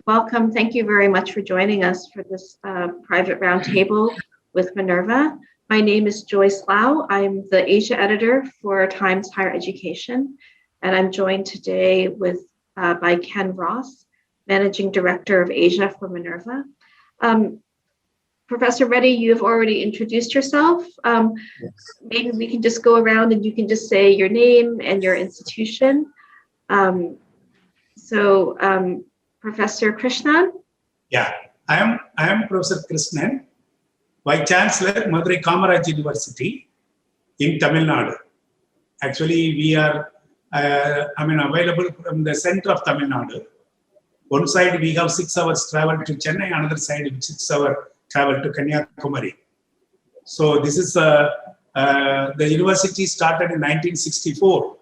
welcome. Thank you very much for joining us for this private roundtable with Minerva. My name is Joyce Lau. I'm the Asia editor for Times Higher Education, and I'm joined today by Ken Ross, Managing Director of Asia for Minerva. Professor Reddy, you have already introduced yourself. Yes. Maybe we can just go around and you can just say your name and your institution. Professor Krishnan? Yeah, I am Professor Krishnan, Vice Chancellor, Madurai Kamaraj University in Tamil Nadu. Actually, we are available from the center of Tamil Nadu. One side we have 6 hours travel to Chennai, another side 6 hours travel to Kanyakumari. So this is the university started in 1964.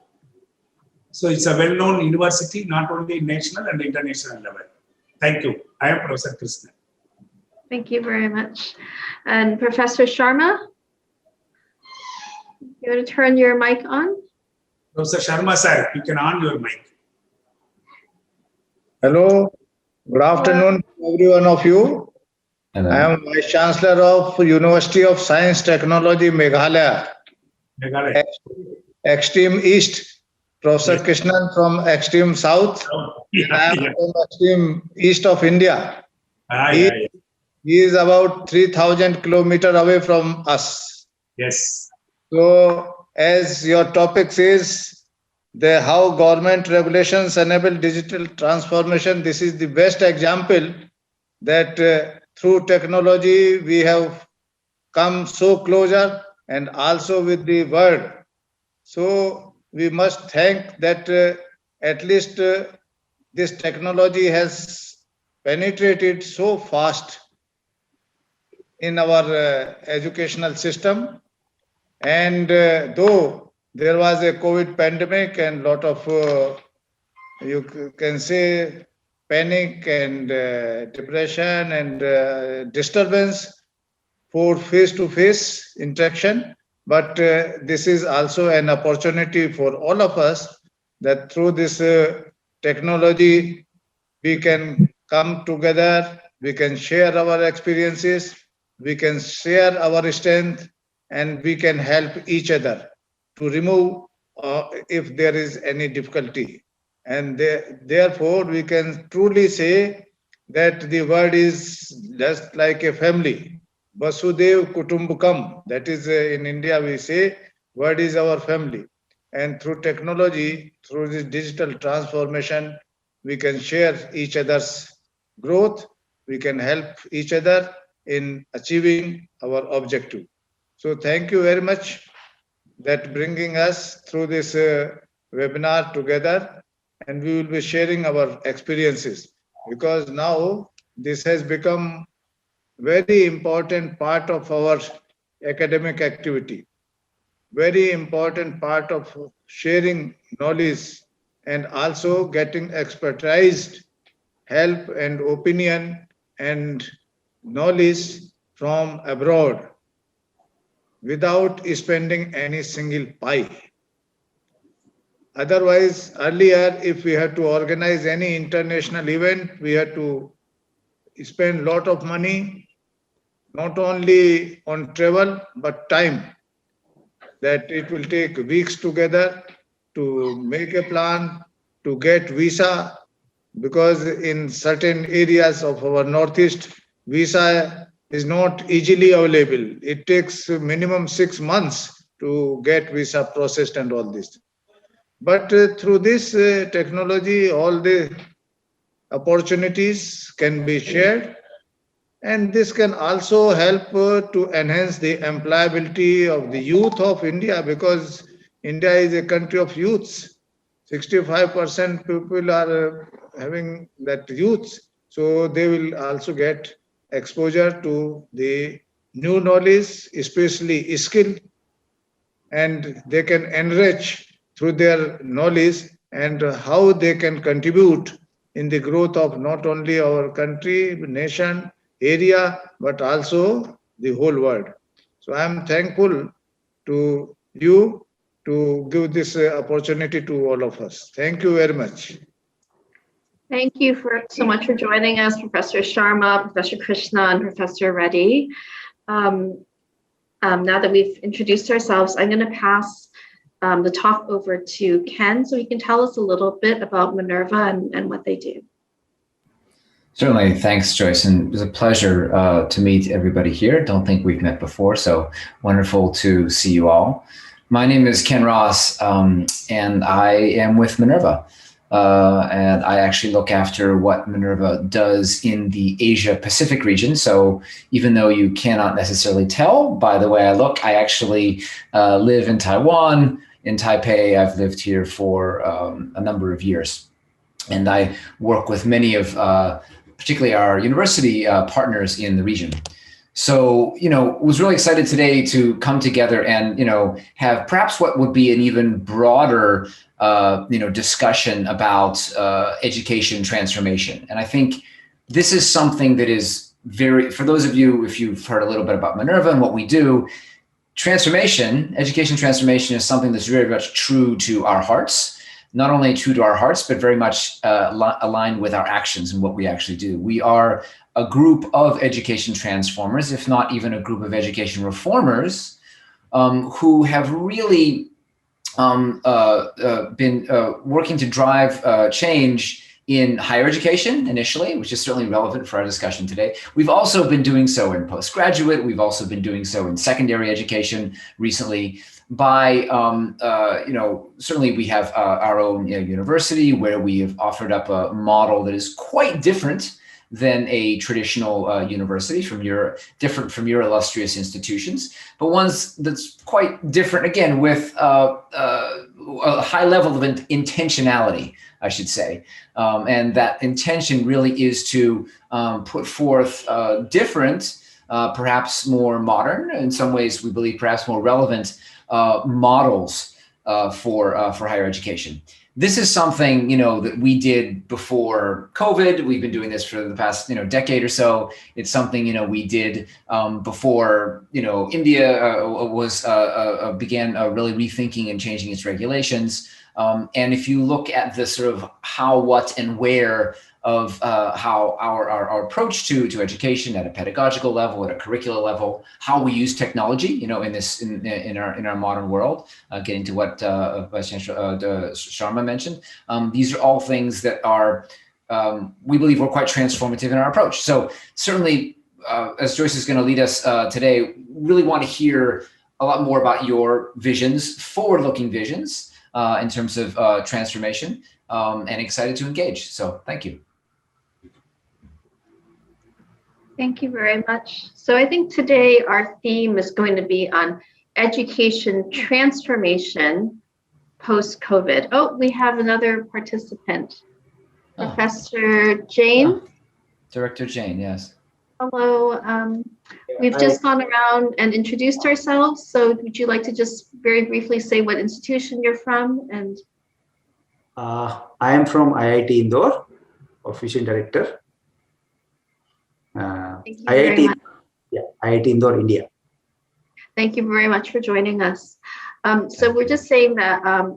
So it's a well-known university, not only national and international level. Thank you. I am Professor Krishnan. Thank you very much. And Professor Sharma, you want to turn your mic on? Professor Sharma sir, you can on your mic. Hello. Good afternoon to every one of you. Hello. I am Vice Chancellor of University of Science Technology, Meghalaya. Extreme East. Professor Krishnan from extreme south. I am from extreme east of India. He is about 3,000 kilometers away from us. Yes. So, as your topic says, how government regulations enable digital transformation, this is the best example that through technology we have come so closer, and also with the word. So, we must thank that at least this technology has penetrated so fast in our educational system. And though there was a COVID pandemic and lot of, you can say, panic and depression and disturbance for face-to-face interaction, but this is also an opportunity for all of us that through this technology, we can come together, we can share our experiences, we can share our strength, and we can help each other to remove if there is any difficulty. And therefore, we can truly say that the word is just like a family. Vasudev Kutumbakam, that is in India we say, word is our family. And through technology, through this digital transformation, we can share each other's growth, we can help each other in achieving our objective. So thank you very much that bringing us through this webinar together, and we will be sharing our experiences, because now this has become very important part of our academic activity, very important part of sharing knowledge and also getting expertized help and opinion and knowledge from abroad without spending any single pie. Otherwise, earlier, if we had to organize any international event, we had to spend a lot of money, not only on travel, but time. That it will take weeks together to make a plan, to get visa, because in certain areas of our Northeast, visa is not easily available. It takes minimum 6 months to get visa processed and all this. But through this technology, all the opportunities can be shared. And this can also help to enhance the employability of the youth of India, because India is a country of youths. 65% people are having that youth. So they will also get exposure to the new knowledge, especially skill, and they can enrich through their knowledge and how they can contribute in the growth of not only our country, nation, area, but also the whole world. So I am thankful to you to give this opportunity to all of us. Thank you very much. Thank you so much for joining us, Professor Sharma, Professor Krishna, and Professor Reddy. Now that we've introduced ourselves, I'm going to pass the talk over to Ken so he can tell us a little bit about Minerva and what they do. Certainly. Thanks, Joyce. And it was a pleasure to meet everybody here. Don't think we've met before, so wonderful to see you all. My name is Ken Ross, and I am with Minerva. And I actually look after what Minerva does in the Asia Pacific region. So even though you cannot necessarily tell by the way I look, I actually live in Taiwan, in Taipei. I've lived here for a number of years. And I work with many of particularly our university partners in the region. So, was really excited today to come together and, have perhaps what would be an even broader, discussion about education transformation. And I think this is something that is for those of you, if you've heard a little bit about Minerva and what we do, education transformation is something that's very much true to our hearts. Not only true to our hearts, but very much aligned with our actions and what we actually do. We are a group of education transformers, if not even a group of education reformers, who have really been working to drive change in higher education initially, which is certainly relevant for our discussion today. We've also been doing so in postgraduate. We've also been doing so in secondary education recently. By, certainly we have our own university where we have offered up a model that is quite different than a traditional university different from your illustrious institutions, but ones that's quite different, again, with a high level of intentionality, I should say. And that intention really is to put forth different, perhaps more modern, in some ways we believe perhaps more relevant models for higher education. This is something, that we did before COVID. We've been doing this for the past, decade or so. It's something, we did before, India began really rethinking and changing its regulations. And if you look at the sort of how, what, and where of how our approach to education at a pedagogical level, at a curricular level, how we use technology, in our modern world, getting to what Vice Chancellor Sharma mentioned. These are all things that are, we believe, we're quite transformative in our approach. So certainly, as Joyce is going to lead us today, really want to hear a lot more about your visions, forward-looking visions in terms of transformation, and excited to engage. So thank you. Thank you very much. So I think today our theme is going to be on education transformation post-COVID. Oh, we have another participant, Professor Jane. Director Jane, yes. Hello. We've just gone around and introduced ourselves. So would you like to just very briefly say what institution you're from? And I am from IIT Indore, official director. Thank you very much. IIT Indore, India. Thank you very much for joining us. So we're just saying that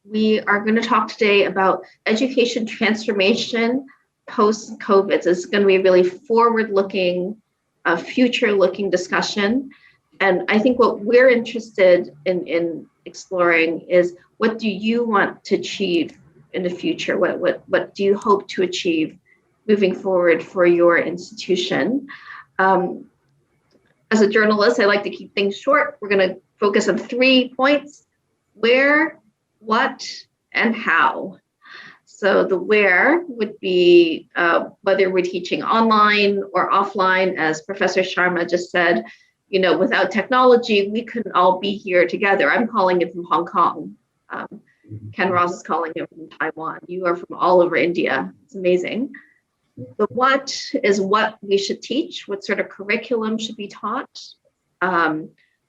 we are going to talk today about education transformation post-COVID. So it's going to be a really forward-looking, future-looking discussion. And I think what we're interested in exploring is, what do you want to achieve in the future? What do you hope to achieve moving forward for your institution? As a journalist, I like to keep things short. We're going to focus on 3 points: where, what, and how. So the where would be whether we're teaching online or offline. As Professor Sharma just said, without technology, we couldn't all be here together. I'm calling it from Hong Kong. Ken Ross is calling it from Taiwan. You are from all over India. It's amazing. The what is what we should teach, what sort of curriculum should be taught,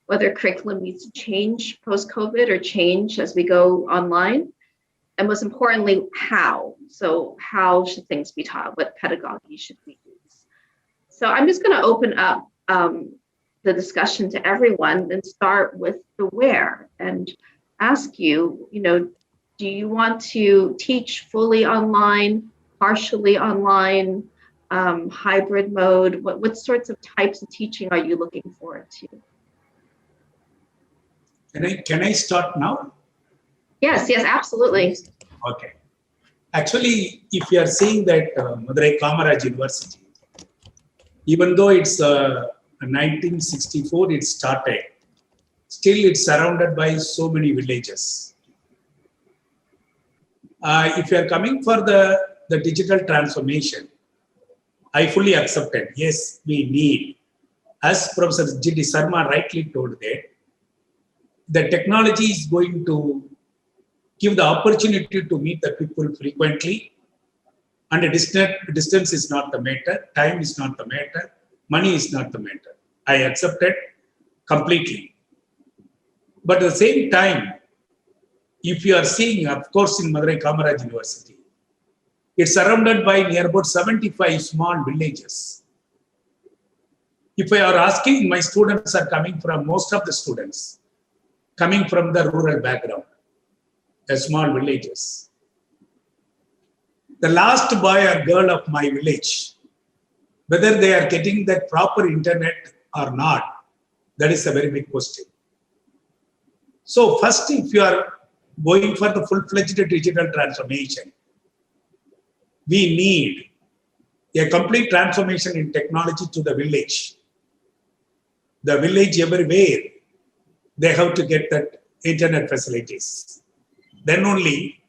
whether curriculum needs to change post-COVID or change as we go online. And most importantly, how. So how should things be taught? What pedagogy should we use? So I'm just going to open up the discussion to everyone and start with the where and ask you, do you want to teach fully online partially online, hybrid mode? What sorts of types of teaching are you looking forward to? Can I start now? Yes, absolutely. Okay. Actually, if you are seeing that Madurai Kamaraj University, even though it's 1964 it started, still it's surrounded by so many villages. If you are coming for the digital transformation, I fully accept it. Yes, we need, as Professor G.D. Sarma rightly told that, the technology is going to give the opportunity to meet the people frequently, and the distance is not the matter, time is not the matter, money is not the matter. I accept it completely. But at the same time, if you are seeing, of course, in Madurai Kamaraj University, it's surrounded by near about 75 small villages. If I are asking, my students are coming from, most of the students, coming from the rural background, the small villages. The last boy or girl of my village, whether they are getting that proper internet or not, that is a very big question. So first, if you are going for the full-fledged digital transformation, we need a complete transformation in technology to the village. The village everywhere, they have to get that internet facilities. Then only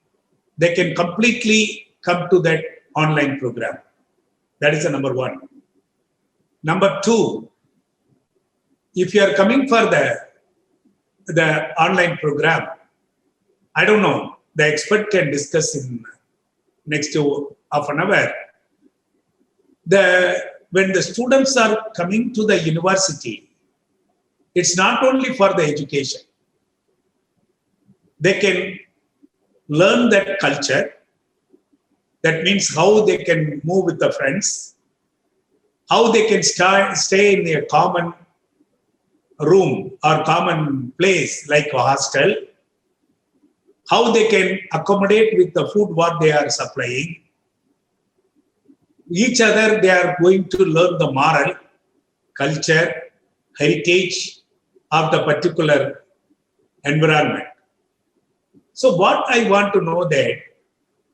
they can completely come to that online program. That is the number one. Number two, if you are coming for the online program, I don't know, the expert can discuss in next to half an hour. When the students are coming to the university, it's not only for the education. They can learn that culture. That means how they can move with the friends, how they can stay in a common room or common place like a hostel, how they can accommodate with the food what they are supplying. Each other, they are going to learn the moral, culture, heritage of the particular environment. So what I want to know that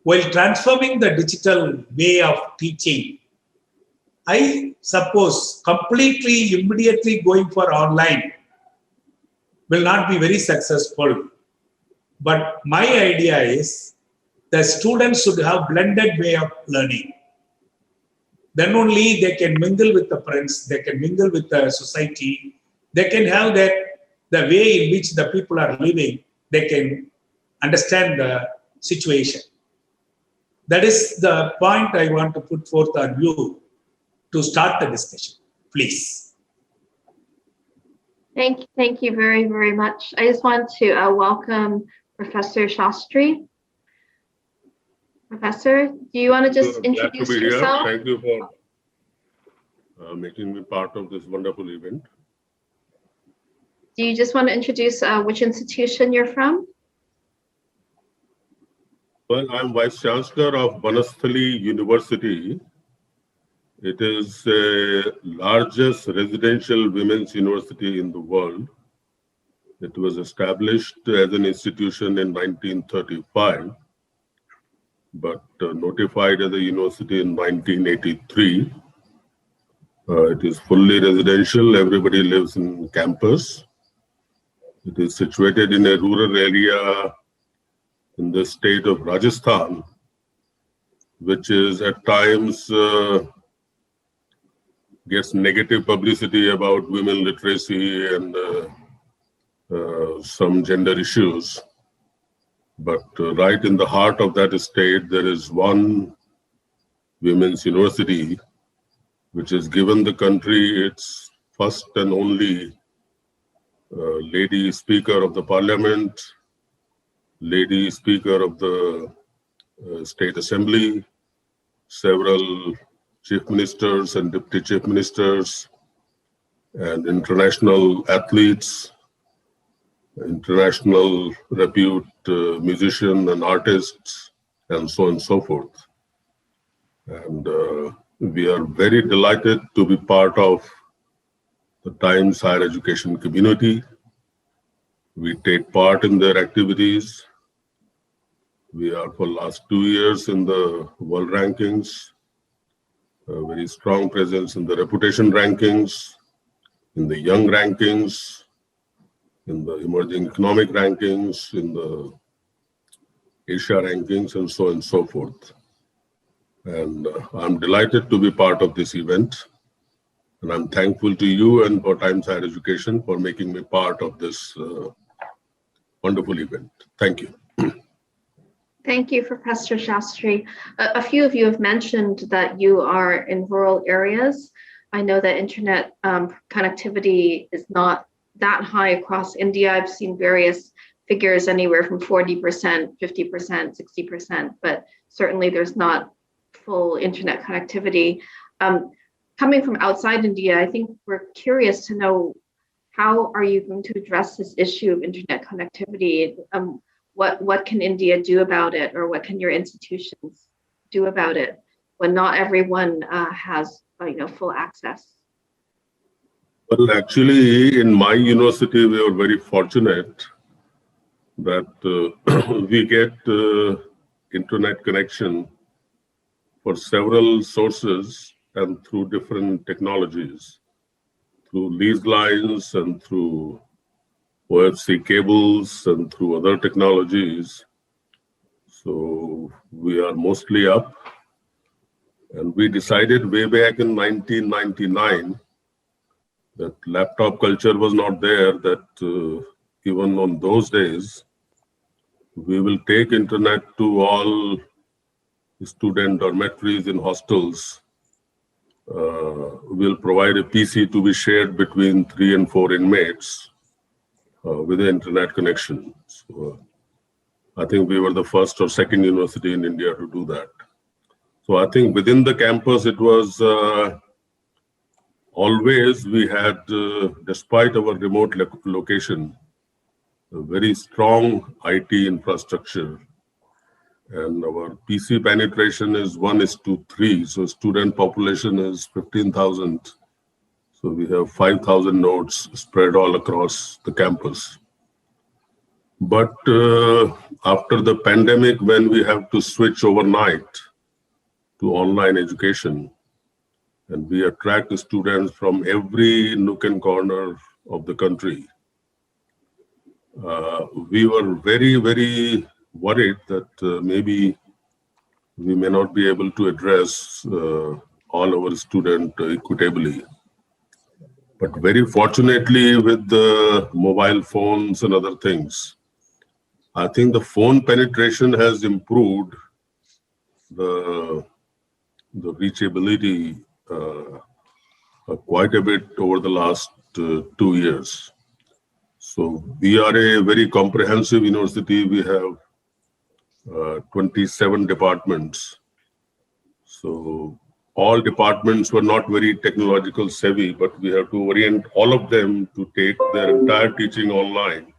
while transforming the digital way of teaching, I suppose completely, immediately going for online will not be very successful. But my idea is the students should have blended way of learning. Then only they can mingle with the friends, they can mingle with the society, they can have the way in which the people are living, they can understand the situation. That is the point I want to put forth on you to start the discussion, please. Thank you very, very much. I just want to welcome Professor Shastri. Professor, do you want to just introduce yourself? Thank you for making me part of this wonderful event. Do you just want to introduce which institution you're from? Well, I'm Vice Chancellor of Banasthali University. It is the largest residential women's university in the world. It was established as an institution in 1935, but notified as a university in 1983. It is fully residential. Everybody lives in campus. It is situated in a rural area in the state of Rajasthan, which is at times gets negative publicity about women literacy and some gender issues. But right in the heart of that state, there is one women's university which has given the country its first and only lady speaker of the parliament, lady speaker of the state assembly, several chief ministers and deputy chief ministers, and international athletes, international repute musicians and artists, and so on and so forth. And we are very delighted to be part of the Times higher education community. We take part in their activities. We are for last 2 years in the world rankings, a very strong presence in the reputation rankings, in the young rankings, in the emerging economic rankings, in the Asia rankings, and so on and so forth. And I'm delighted to be part of this event. And I'm thankful to you and for Times Higher Education for making me part of this wonderful event. Thank you. Thank you, Professor Shastri. A few of you have mentioned that you are in rural areas. I know that internet connectivity is not that high across India. I've seen various figures anywhere from 40%, 50%, 60%, but certainly there's not full internet connectivity. Coming from outside India, I think we're curious to know, how are you going to address this issue of internet connectivity? What can India do about it, or what can your institutions do about it when not everyone has full access? Well, actually, in my university, we are very fortunate that we get internet connection for several sources and through different technologies, through leased lines and through OFC cables and through other technologies. So we are mostly up. And we decided way back in 1999 that laptop culture was not there, that even on those days, we will take internet to all student dormitories in hostels. We'll provide a PC to be shared between 3 and 4 inmates with an internet connection. So I think we were the first or second university in India to do that. So I think within the campus, it was always we had, despite our remote location, a very strong IT infrastructure. And our PC penetration is 1:3. So student population is 15,000. So we have 5,000 nodes spread all across the campus. But after the pandemic, when we have to switch overnight to online education, and we attract the students from every nook and corner of the country, we were very, very worried that maybe we may not be able to address all our students equitably. But very fortunately, with the mobile phones and other things, I think the phone penetration has improved the reachability quite a bit over the last 2 years. So we are a very comprehensive university. We have 27 departments. So all departments were not very technological savvy, but we have to orient all of them to take their entire teaching online.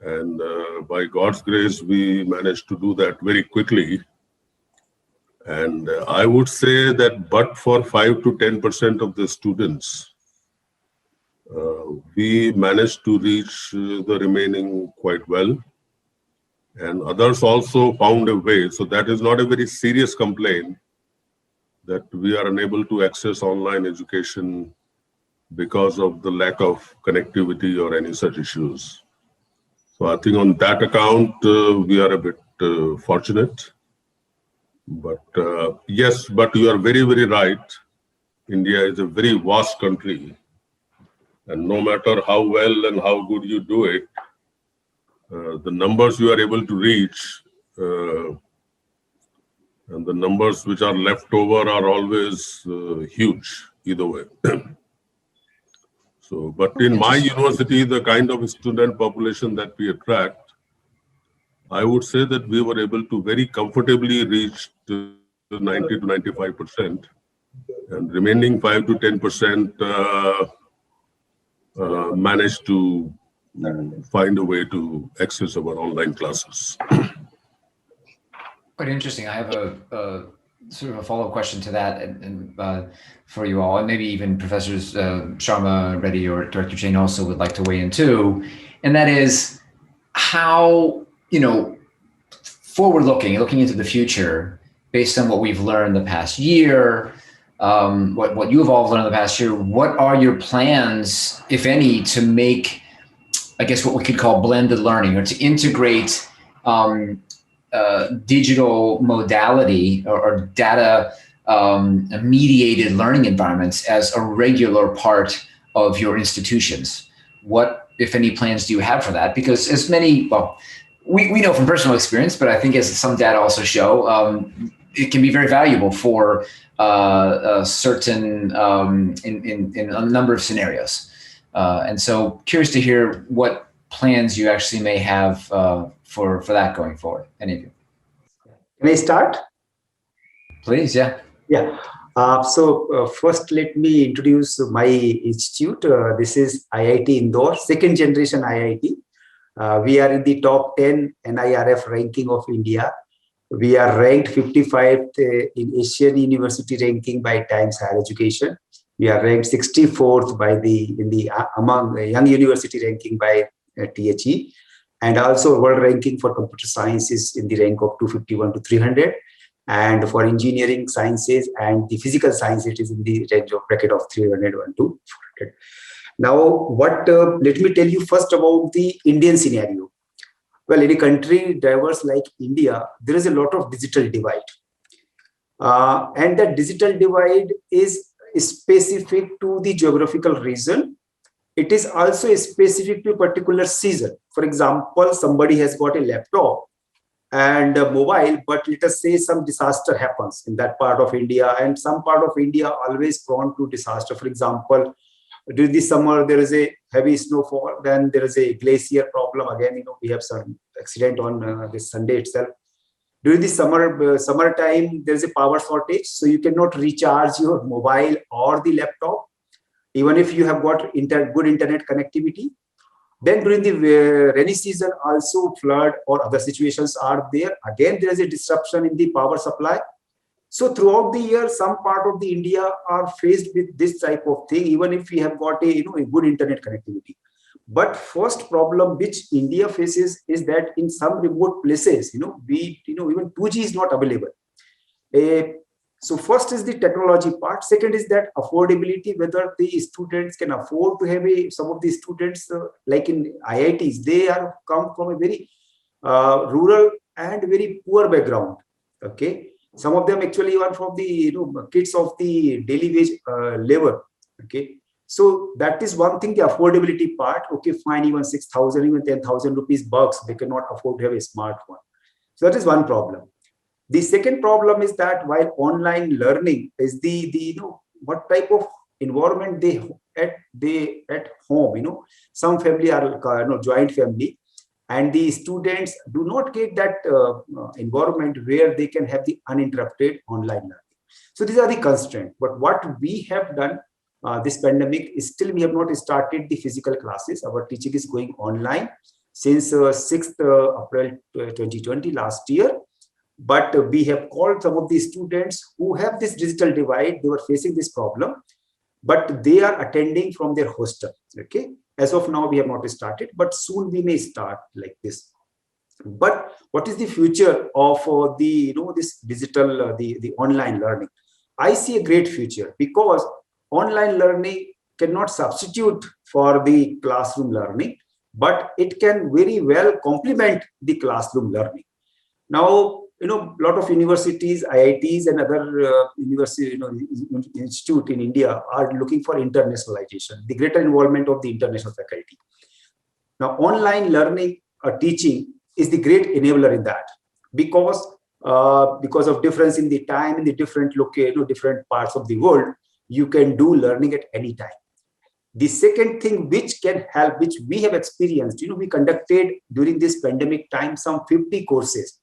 And by God's grace, we managed to do that very quickly. And I would say that but for 5 to 10% of the students, we managed to reach the remaining quite well. And others also found a way. So that is not a very serious complaint that we are unable to access online education because of the lack of connectivity or any such issues. So I think on that account, we are a bit fortunate. But yes, but you are very, very right. India is a very vast country. And no matter how well and how good you do it, the numbers you are able to reach and the numbers which are left over are always huge, either way. So, but in my university, the kind of student population that we attract, I would say that we were able to very comfortably reach 90 to 95%, and remaining 5 to 10% managed to find a way to access our online classes. Quite interesting. I have a sort of a follow-up question to that, and for you all, and maybe even Professors Sharma, Reddy, or Director Jain also would like to weigh in too, and that is how, forward-looking, looking into the future, based on what we've learned the past year, what you've all learned the past year, what are your plans, if any, to make, I guess, what we could call blended learning, or to integrate digital modality or data mediated learning environments as a regular part of your institutions? What, if any, plans do you have for that? Because as many, we know from personal experience, but I think as some data also show, it can be very valuable for certain, in a number of scenarios. And so curious to hear what plans you actually may have for that going forward. Any of you? Can I start? Please, yeah. Yeah. First, let me introduce my institute. This is IIT Indore, second generation IIT. We are in the top 10 NIRF ranking of India. We are ranked 55th in Asian University ranking by Times Higher Education. We are ranked 64th among young university ranking by THE, and also world ranking for computer sciences in the rank of 251 to 300. And for engineering sciences and the physical science, it is in the range of bracket of 301 to 400. Now, let me tell you first about the Indian scenario. Well, in a country diverse like India, there is a lot of digital divide. And that digital divide is specific to the geographical region. It is also specific to a particular season. For example, somebody has got a laptop and a mobile, but let us say some disaster happens in that part of India, and some part of India always prone to disaster. For example, during the summer, there is a heavy snowfall, then there is a glacier problem. Again, we have some accident on this Sunday itself. During the summertime, there is a power shortage, so you cannot recharge your mobile or the laptop, even if you have got good internet connectivity. Then during the rainy season, also flood or other situations are there. Again, there is a disruption in the power supply. So throughout the year, some part of the India are faced with this type of thing, even if we have got a good internet connectivity. But first problem which India faces is that in some remote places, even 2G is not available. So first is the technology part. Second is that affordability, whether the students can afford to have some of the students like in IITs, they are come from a very rural and very poor background. Okay, some of them actually are from the kids of the daily wage labor. Okay, so that is one thing, the affordability part. Okay, fine, even 6,000, even 10,000 rupees bucks, they cannot afford to have a smartphone. So that is one problem. The second problem is that while online learning is what type of environment they at home, some family are joint family, and the students do not get that environment where they can have the uninterrupted online learning. So these are the constraints. But what we have done this pandemic is still we have not started the physical classes. Our teaching is going online since 6th April 2020 last year. But we have called some of the students who have this digital divide. They were facing this problem, but they are attending from their hostel. Okay, as of now, we have not started, but soon we may start like this. But what is the future of this digital, the online learning? I see a great future, because online learning cannot substitute for the classroom learning, but it can very well complement the classroom learning. Now, a lot of universities, IITs, and other university, institute in India are looking for internationalization, the greater involvement of the international faculty. Now, online learning or teaching is the great enabler in that, because of difference in the time in the different different parts of the world, you can do learning at any time. The second thing which can help, which we have experienced, we conducted during this pandemic time some 50 courses,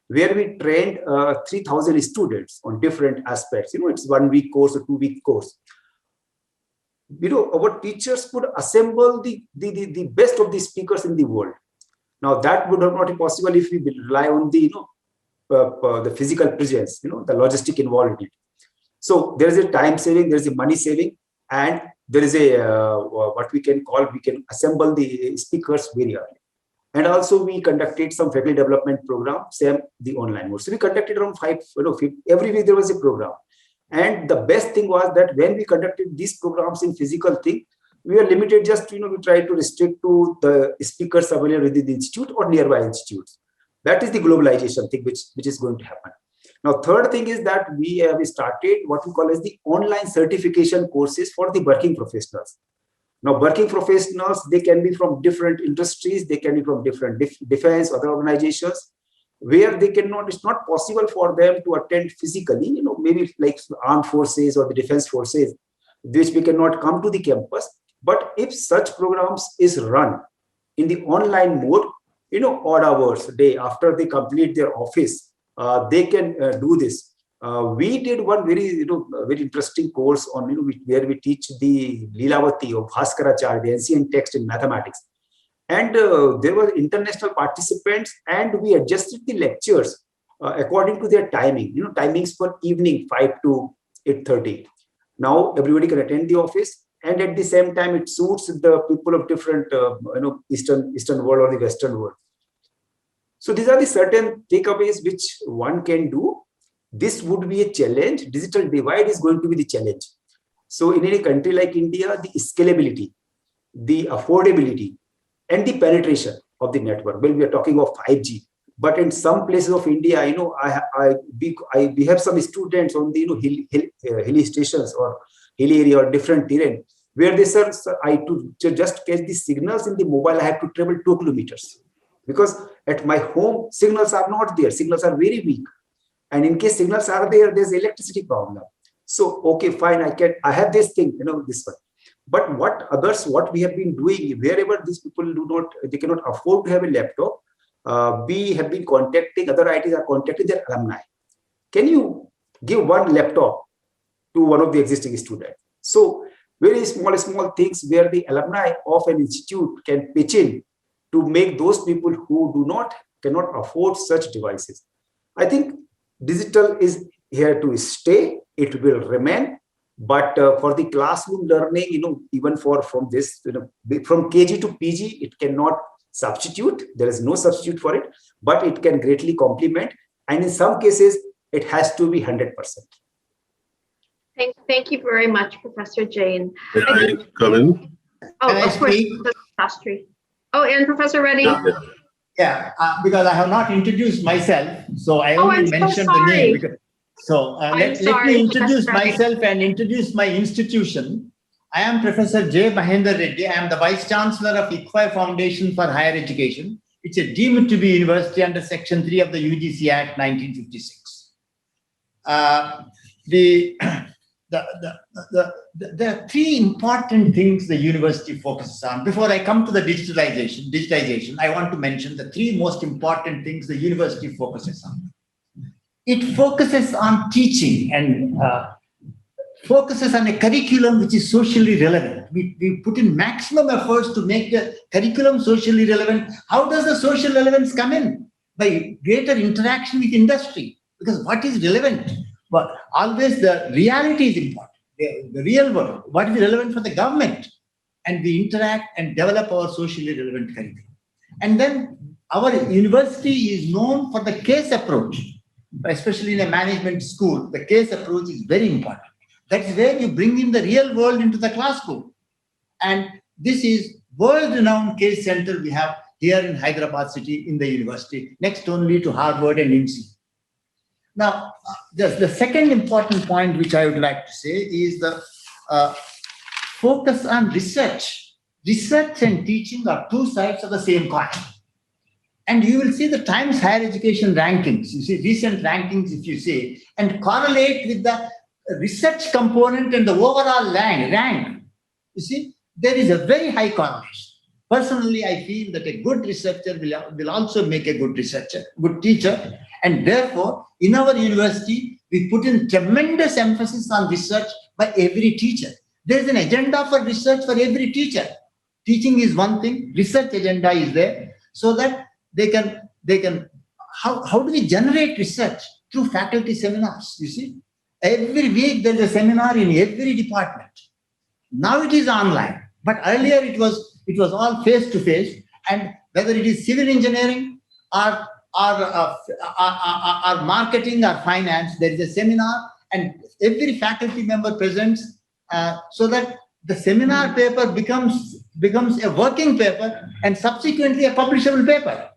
where we trained 3,000 students on different aspects. It's 1 week course or 2 week course. Our teachers could assemble the best of the speakers in the world. Now that would have not been possible if we rely on the the physical presence, the logistic involved in it. So there is a time saving, there is a money saving, and there is a what we can assemble the speakers very early. And also we conducted some faculty development program, same the online mode. So we conducted around 5, every week there was a program. And the best thing was that when we conducted these programs in physical thing, we were limited just, we try to restrict to the speakers available within the institute or nearby institutes. That is the globalization thing which is going to happen. Now, third thing is that we started what we call as the online certification courses for the working professionals. Now, working professionals, they can be from different industries, they can be from different defense, other organizations, where they cannot, it's not possible for them to attend physically, maybe like armed forces or the defense forces, which we cannot come to the campus. But if such programs is run in the online mode, odd hours a day after they complete their office, they can do this. We did one very, very interesting course on, where we teach the Lilavati of Bhaskaracharya, the ancient text in mathematics. And there were international participants, and we adjusted the lectures according to their timing, timings for evening 5 to 8:30. Now everybody can attend the office, and at the same time it suits the people of different, Eastern world or the Western world. So these are the certain takeaways which one can do. This would be a challenge. Digital divide is going to be the challenge. So in any country like India, the scalability, the affordability, and the penetration of the network. Well, we are talking of 5G, but in some places of India, we have some students on the hilly stations or hilly area or different terrain where they say, to just catch the signals in the mobile, I have to travel 2 kilometers because at my home signals are not there. Signals are very weak, and in case signals are there, there's electricity problem. So okay, fine, I have this thing, this one. But what we have been doing, wherever these people they cannot afford to have a laptop, we have been contacting, other ITs are contacting their alumni. Can you give one laptop to one of the existing students? So very small things where the alumni of an institute can pitch in to make those people who cannot afford such devices. I think digital is here to stay. It will remain. But for the classroom learning, even from this, from KG to PG, it cannot substitute. There is no substitute for it, but it can greatly complement. And in some cases, it has to be 100%. Thank you very much, Professor Jain. Can I come in? Oh, of course, Professor. Oh, and Professor Reddy. Yeah, because I have not introduced myself, so I only mentioned the name. So let me introduce myself and introduce my institution. I am Professor J. Mahendra Reddy. I am the Vice Chancellor of ICFI Foundation for Higher Education. It's a deemed to be university under Section 3 of the UGC Act 1956. There are 3 important things the university focuses on. Before I come to the digitization, I want to mention the 3 most important things the university focuses on. It focuses on teaching and focuses on a curriculum which is socially relevant. We put in maximum efforts to make the curriculum socially relevant. How does the social relevance come in? By greater interaction with industry. Because what is relevant? But always the reality is important. The real world. What is relevant for the government? And we interact and develop our socially relevant curriculum. And then our university is known for the case approach. Especially in a management school, the case approach is very important. That is where you bring in the real world into the classroom. And this is world-renowned case center we have here in Hyderabad city in the university, next only to Harvard and IMSI. Now, the second important point which I would like to say is the focus on research. Research and teaching are 2 sides of the same coin. And you will see the Times Higher Education rankings, you see recent rankings if you see, and correlate with the research component and the overall rank. You see, there is a very high correlation. Personally, I feel that a good researcher will also make a good researcher, good teacher. And therefore, in our university, we put in tremendous emphasis on research by every teacher. There is an agenda for research for every teacher. Teaching is one thing, research agenda is there, so that they can how do we generate research? Through faculty seminars, you see. Every week there is a seminar in every department. Now it is online, but earlier it was all face to face. And whether it is civil engineering or marketing or finance, there is a seminar, and every faculty member presents, so that the seminar paper becomes a working paper and subsequently a publishable paper.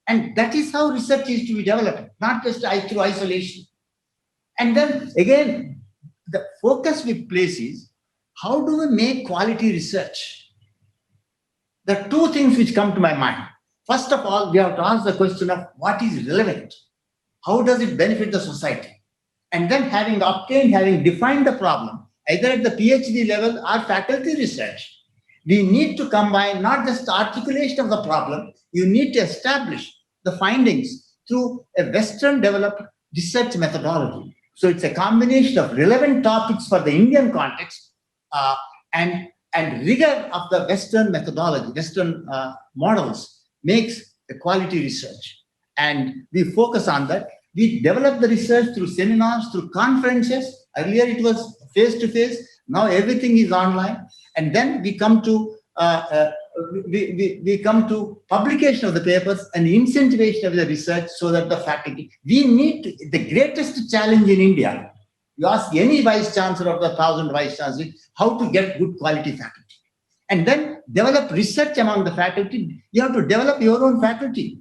And that is how research is to be developed, not just through isolation. And then again, the focus we place is, how do we make quality research? There are two things which come to my mind. First of all, we have to ask the question of what is relevant? How does it benefit the society? And then having defined the problem, either at the PhD level or faculty research, we need to combine not just the articulation of the problem, you need to establish the findings through a Western developed research methodology. So it's a combination of relevant topics for the Indian context and rigor of the Western methodology, Western models makes a quality research. And we focus on that. We develop the research through seminars, through conferences. Earlier it was face-to-face. Now everything is online. And then we come to we come to publication of the papers and incentivation of the research, so that the faculty, the greatest challenge in India, you ask any vice chancellor of the 1,000 vice chancellors, how to get good quality faculty. And then develop research among the faculty. You have to develop your own faculty.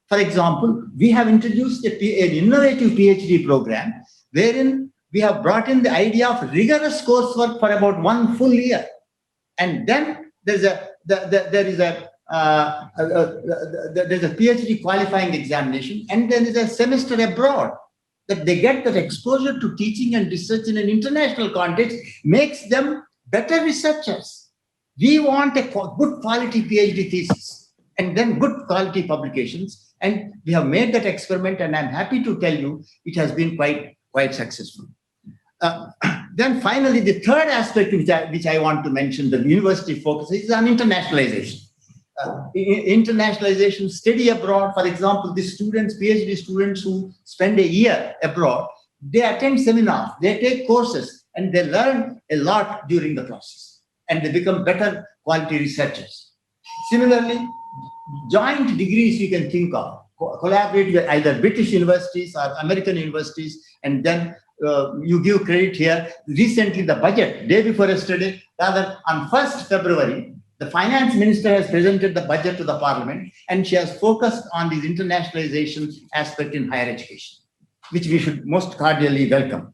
For example, we have introduced an innovative PhD program wherein we have brought in the idea of rigorous coursework for about 1 full year. And then there's a PhD qualifying examination, and then there's a semester abroad, that they get that exposure to teaching and research in an international context, makes them better researchers. We want a good quality PhD thesis and then good quality publications. And we have made that experiment, and I'm happy to tell you it has been quite successful. Then finally, the third aspect which I want to mention, the university focuses on internationalization. Internationalization, study abroad. For example, the students, PhD students who spend a year abroad, they attend seminars, they take courses, and they learn a lot during the process, and they become better quality researchers. Similarly, joint degrees you can think of, collaborate with either British universities or American universities, and then you give credit here. Recently, the budget, day before yesterday, rather on 1st February, the finance minister has presented the budget to the parliament, and she has focused on this internationalization aspect in higher education, which we should most cordially welcome.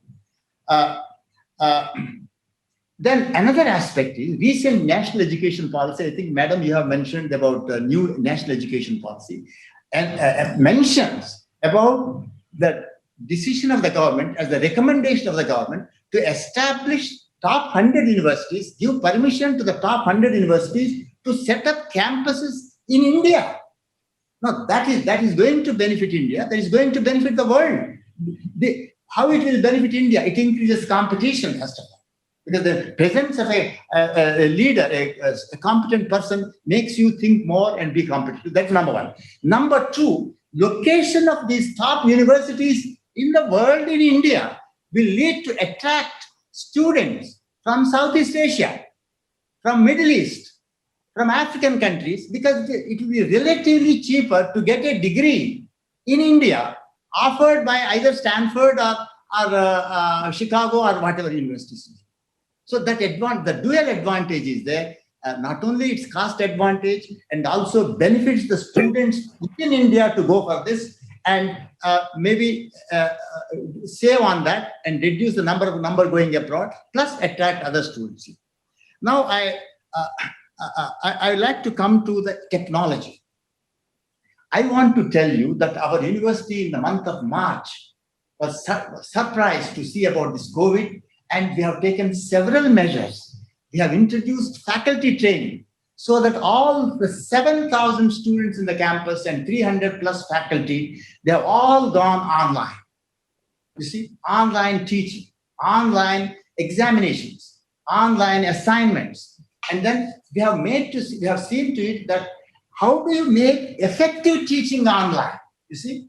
Then another aspect is recent national education policy. I think, Madam, you have mentioned about the new national education policy, and mentions about the decision of the government, as the recommendation of the government, to establish top 100 universities, give permission to the top 100 universities to set up campuses in India. Now, that is going to benefit India. That is going to benefit the world. How it will benefit India? It increases competition, first of all. Because the presence of a leader, a competent person, makes you think more and be competitive. That's number one. Number two, location of these top universities in the world in India will lead to attract students from Southeast Asia, from Middle East, from African countries, because it will be relatively cheaper to get a degree in India offered by either Stanford or Chicago or whatever universities. So that the dual advantage is there. Not only its cost advantage, and also benefits the students in India to go for this, and maybe save on that and reduce the number going abroad, plus attract other students. Now I like to come to the technology. I want to tell you that our university in the month of March was surprised to see about this COVID, and we have taken several measures. We have introduced faculty training, so that all the 7,000 students in the campus and 300 plus faculty, they have all gone online. You see, online teaching, online examinations, online assignments. And then we have seen to it that how do you make effective teaching online? You see,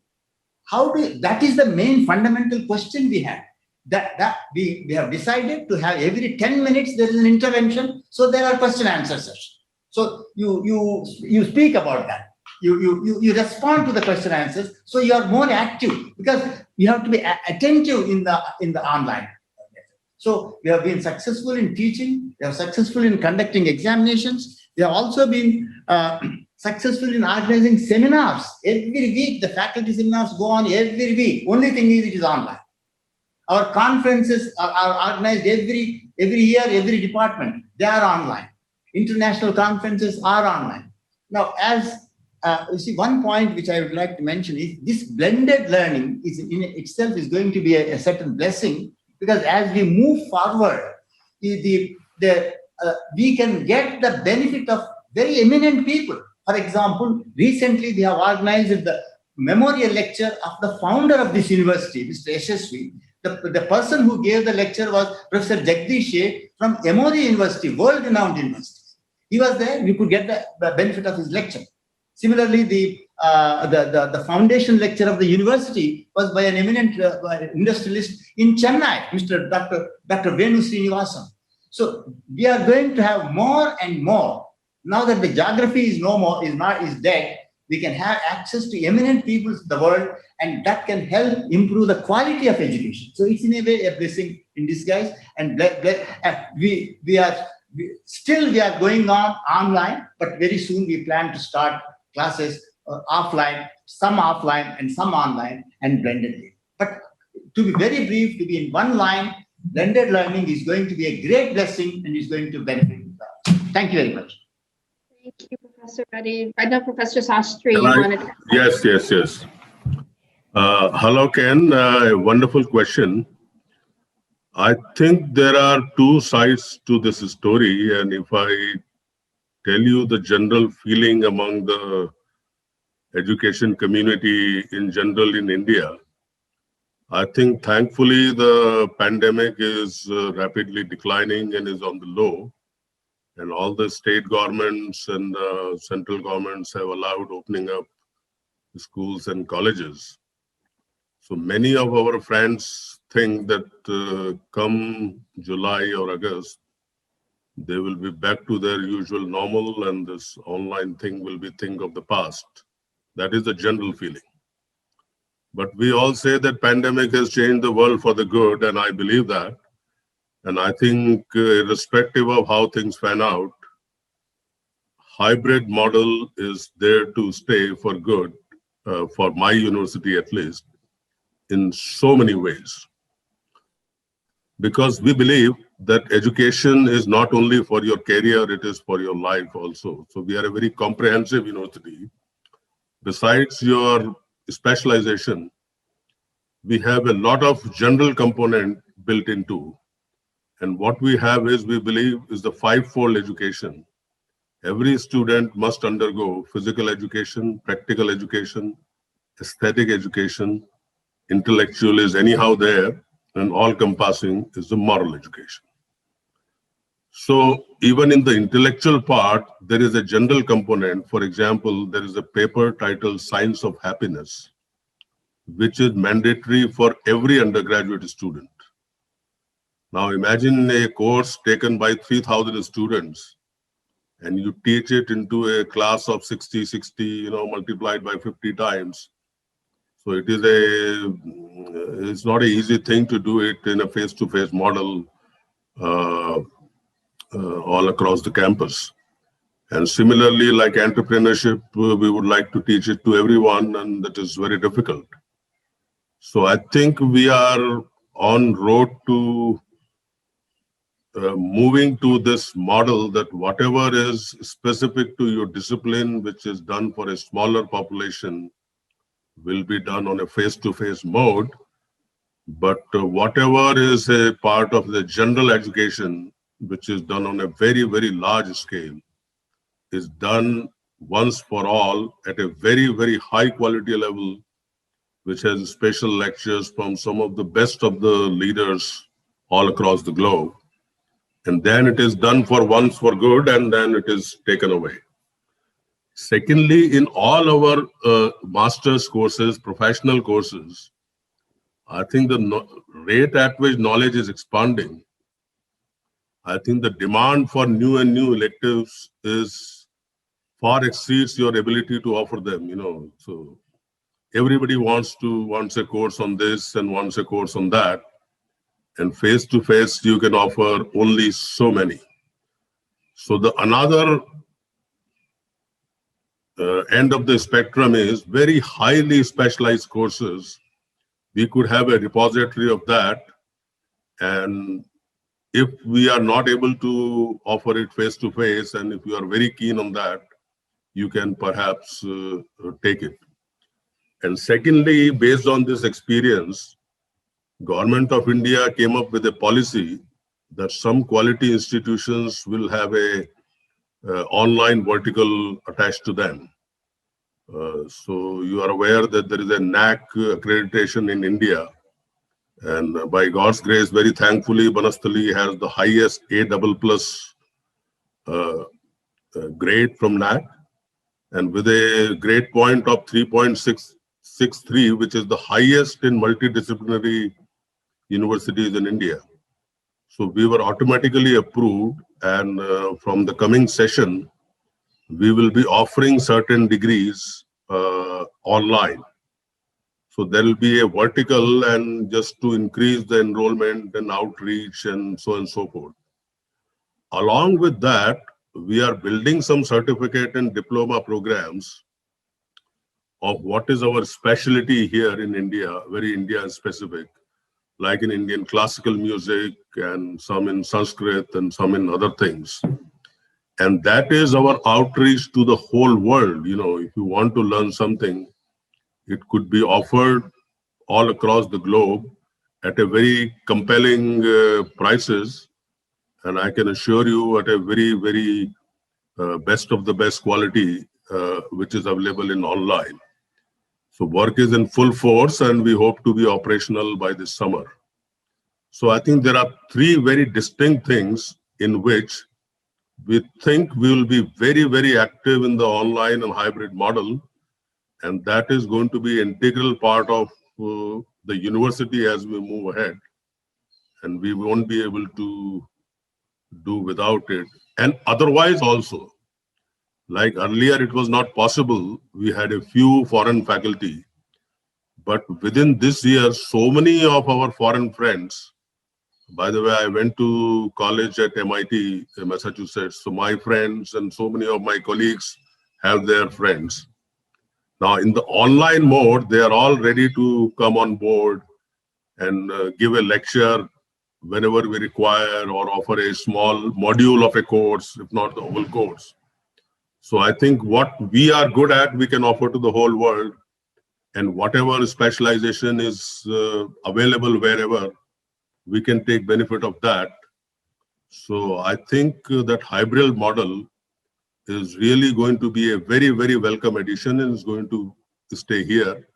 that is the main fundamental question we have. That we have decided to have every 10 minutes there is an intervention, so there are question answer sessions. So you speak about that. You respond to the question answers, so you are more active because you have to be attentive in the online. So we have been successful in teaching, we have successful in conducting examinations, we have also been successful in organizing seminars. Every week, the faculty seminars go on every week. Only thing is it is online. Our conferences are organized every year, every department, they are online. International conferences are online. Now, as you see, one point which I would like to mention is this blended learning is in itself is going to be a certain blessing, because as we move forward, we can get the benefit of very eminent people. For example, recently we have organized the memorial lecture of the founder of this university, Mr. Yashasvi. The person who gave the lecture was Professor Jagdish Sheikh from Emory University, world-renowned university. He was there, we could get the benefit of his lecture. Similarly, the foundation lecture of the university was by an eminent industrialist in Chennai, Dr. Venu Srinivasan. So we are going to have more and more. Now that the geography is dead, we can have access to eminent people in the world, and that can help improve the quality of education. So it's in a way a blessing in disguise. And we are going on online, but very soon we plan to start classes offline, some offline and some online, and blended. But to be very brief, to be in one line, blended learning is going to be a great blessing and is going to benefit. Thank you very much. Thank you, Professor Reddy. I know Professor Sastry, you wanted to... Yes. Hello, Ken. Wonderful question. I think there are two sides to this story, and if I tell you the general feeling among the education community in general in India, I think thankfully the pandemic is rapidly declining and is on the low, and all the state governments and central governments have allowed opening up schools and colleges. So many of our friends think that come July or August, they will be back to their usual normal, and this online thing will be thing of the past. That is the general feeling. But we all say that pandemic has changed the world for the good, and I believe that. And I think irrespective of how things pan out, hybrid model is there to stay for good, for my university at least, in so many ways. Because we believe that education is not only for your career, it is for your life also. So we are a very comprehensive university. Besides your specialization, we have a lot of general component built into. And what we have is, we believe, is the five-fold education. Every student must undergo physical education, practical education, aesthetic education, intellectual is anyhow there, and all-encompassing is the moral education. So even in the intellectual part, there is a general component. For example, there is a paper titled Science of Happiness, which is mandatory for every undergraduate student. Now imagine a course taken by 3,000 students, and you teach it into a class of 60, multiplied by 50 times. So it's not an easy thing to do it in a face-to-face model all across the campus. And similarly, like entrepreneurship, we would like to teach it to everyone, and that is very difficult. So I think we are on road to moving to this model that whatever is specific to your discipline, which is done for a smaller population, will be done on a face-to-face mode. But whatever is a part of the general education, which is done on a very, very large scale, is done once for all at a very, very high quality level, which has special lectures from some of the best of the leaders all across the globe. And then it is done for once for good, and then it is taken away. Secondly, in all our master's courses, professional courses, I think the rate at which knowledge is expanding, I think the demand for new and new electives is far exceeds your ability to offer them, So everybody wants a course on this and wants a course on that. And face to face, you can offer only so many. So the another end of the spectrum is very highly specialized courses. We could have a repository of that. And if we are not able to offer it face to face, and if you are very keen on that, you can perhaps take it. And secondly, based on this experience, Government of India came up with a policy that some quality institutions will have a online vertical attached to them. So you are aware that there is a NAC accreditation in India. And by God's grace, very thankfully, Banasthali has the highest A++ grade from NAC. And with a grade point of 3.663, which is the highest in multidisciplinary universities in India. So we were automatically approved, and from the coming session, we will be offering certain degrees online. So there will be a vertical, and just to increase the enrollment and outreach and so on and so forth. Along with that, we are building some certificate and diploma programs of what is our specialty here in India, very India specific, like in Indian classical music and some in Sanskrit and some in other things. And that is our outreach to the whole world. If you want to learn something, it could be offered all across the globe at a very compelling prices. And I can assure you at a very, very best of the best quality, which is available in online. So work is in full force, and we hope to be operational by this summer. So I think there are three very distinct things in which we think we will be very, very active in the online and hybrid model. And that is going to be an integral part of the university as we move ahead. And we won't be able to do without it. And otherwise also, like earlier, it was not possible. We had a few foreign faculty. But within this year, so many of our foreign friends, by the way, I went to college at MIT, Massachusetts. So my friends and so many of my colleagues have their friends. Now, in the online mode, they are all ready to come on board and give a lecture whenever we require, or offer a small module of a course, if not the whole course. So I think what we are good at, we can offer to the whole world. And whatever specialization is available wherever, we can take benefit of that. So I think that hybrid model is really going to be a very, very welcome addition, and is going to stay here.